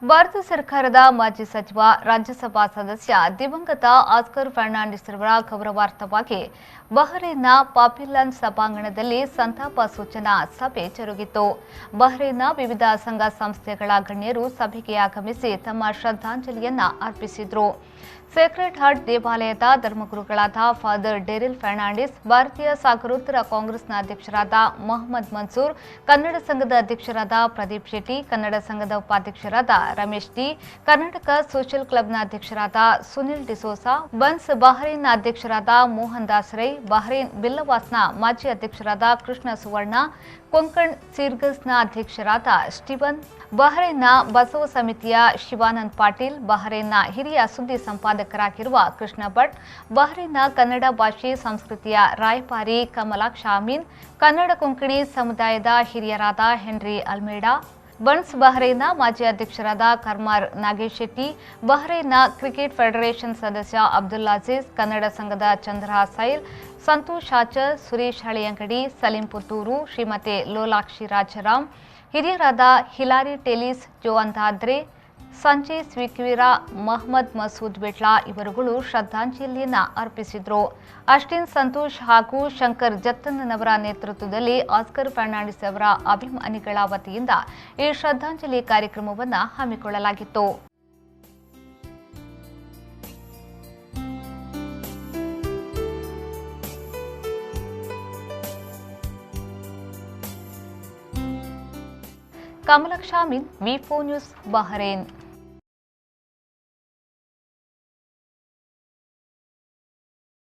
ಭಾರತ ಸರ್ಕಾರದ ಮಾಜಿ ಸಚಿವ ರಾಜ್ಯಸಭಾ ಸದಸ್ಯ ದಿವಂಗತ ಆಸ್ಕರ್ ಫರ್ನಾಂಡಿಸ್ ಅವರ ಗೌರವಾರ್ಥವಾಗಿ ಬಹ್ರೇನ್ನ ಪಾಪಿಲನ್ ಸಭಾಂಗಣದಲ್ಲಿ ಸಂತಾಪ ಸೂಚನಾ ಸಭೆ ಜರುಗಿತು. ಬಹ್ರೇನ್ನ ವಿವಿಧ ಸಂಘ ಸಂಸ್ಥೆಗಳ ಗಣ್ಯರು ಸಭೆಗೆ ಆಗಮಿಸಿ ತಮ್ಮ ಶ್ರದ್ಧಾಂಜಲಿಯನ್ನ ಅರ್ಪಿಸಿದರು. ಸೇಕ್ರೆಡ್ ಹಾರ್ಟ್ ದೇವಾಲಯದ ಧರ್ಮಗುರುಗಳಾದ ಫಾದರ್ ಡೆರಿಲ್ ಫರ್ನಾಂಡಿಸ್, ಭಾರತೀಯ ಸಾಗರೋತ್ತರ ಕಾಂಗ್ರೆಸ್ನ ಅಧ್ಯಕ್ಷರಾದ ಮೊಹಮ್ಮದ್ ಮನ್ಸೂರ್, ಕನ್ನಡ ಸಂಘದ ಅಧ್ಯಕ್ಷರಾದ ಪ್ರದೀಪ್ ಶೆಟ್ಟಿ, ಕನ್ನಡ ಸಂಘದ ಉಪಾಧ್ಯಕ್ಷರಾದ ರಮೇಶ್ ಡಿ, ಕರ್ನಾಟಕ ಸೋಷಿಯಲ್ ಕ್ಲಬ್ನ ಅಧ್ಯಕ್ಷರಾದ ಸುನಿಲ್ ಡಿಸೋಸಾ, ಬನ್ಸ್ ಬಹ್ರೇನ್ನ ಅಧ್ಯಕ್ಷರಾದ ಮೋಹನ್ ದಾಸ್ ರೈ, ಬಹ್ರೇನ್ ಬಿಲ್ಲವಾಸ್ನ ಮಾಜಿ ಅಧ್ಯಕ್ಷರಾದ ಕೃಷ್ಣ ಸುವರ್ಣ, ಕೊಂಕಣ್ ಸಿರ್ಗಸ್ನ ಅಧ್ಯಕ್ಷರಾದ ಸ್ಟೀವನ್, ಬಹ್ರೇನ್ನ ಬಸವ ಸಮಿತಿಯ ಶಿವಾನಂದ್ ಪಾಟೀಲ್, ಬಹ್ರೇನ್ನ ಹಿರಿಯ ಸುದ್ದಿ ಸಂಪಾದಕರಾಗಿರುವ ಕೃಷ್ಣ ಭಟ್, ಬಹ್ರೇನ್ನ ಕನ್ನಡ ಭಾಷೆ ಸಂಸ್ಕೃತಿಯ ರಾಯಭಾರಿ ಕಮಲಾಕ್ಷ ಅಮೀನ್, ಕನ್ನಡ ಕೊಂಕಣಿ ಸಮುದಾಯದ ಹಿರಿಯರಾದ ಹೆನ್ರಿ ಅಲ್ಮೇಡಾ, ಬನ್ಸ್ ಬಹ್ರೇನ್ನ ಮಾಜಿ ಅಧ್ಯಕ್ಷರಾದ ಕರ್ಮಾರ್ ನಾಗೇಶ್ ಶೆಟ್ಟಿ, ಬಹ್ರೇನ್ನ ಕ್ರಿಕೆಟ್ ಫೆಡರೇಷನ್ ಸದಸ್ಯ ಅಬ್ದುಲ್ ಅಜೀಜ್, ಕನ್ನಡ ಸಂಘದ ಚಂದ್ರ ಸೈಲ್, ಸಂತೋಷ್ ಆಚರ್, ಸುರೇಶ್ ಹಳಿಯಂಗಡಿ, ಸಲೀಂ ಪುತ್ತೂರು, ಶ್ರೀಮತಿ ಲೋಲಾಕ್ಷಿ ರಾಜಾರಾಮ್, ಹಿರಿಯರಾದ ಹಿಲಾರಿ ಟೆಲಿಸ್, ಜೋವನ್ ದಾದ್ರೆ, ಸಂಜಯ್ ಸ್ವಿಕ್ವೀರ, ಮಹಮ್ಮದ್ ಮಸೂದ್ ಬಿಟ್ಲಾ ಇವರುಗಳು ಶ್ರದ್ಧಾಂಜಲಿಯನ್ನ ಅರ್ಪಿಸಿದರು. ಅಶ್ಟಿನ್ ಸಂತೋಷ್ ಹಾಗೂ ಶಂಕರ್ ಜತ್ತನ್ನವರ ನೇತೃತ್ವದಲ್ಲಿ ಆಸ್ಕರ್ ಫರ್ನಾಂಡಿಸ್ ಅವರ ಅಭಿಮಾನಿಗಳ ವತಿಯಿಂದ ಈ ಶ್ರದ್ಧಾಂಜಲಿ ಕಾರ್ಯಕ್ರಮವನ್ನು ಹಮ್ಮಿಕೊಳ್ಳಲಾಗಿತ್ತು. ಕಮಲಾಕ್ಷ ಅಮೀನ್, ವಿ4 ನ್ಯೂಸ್, ಬಹ್ರೇನ್.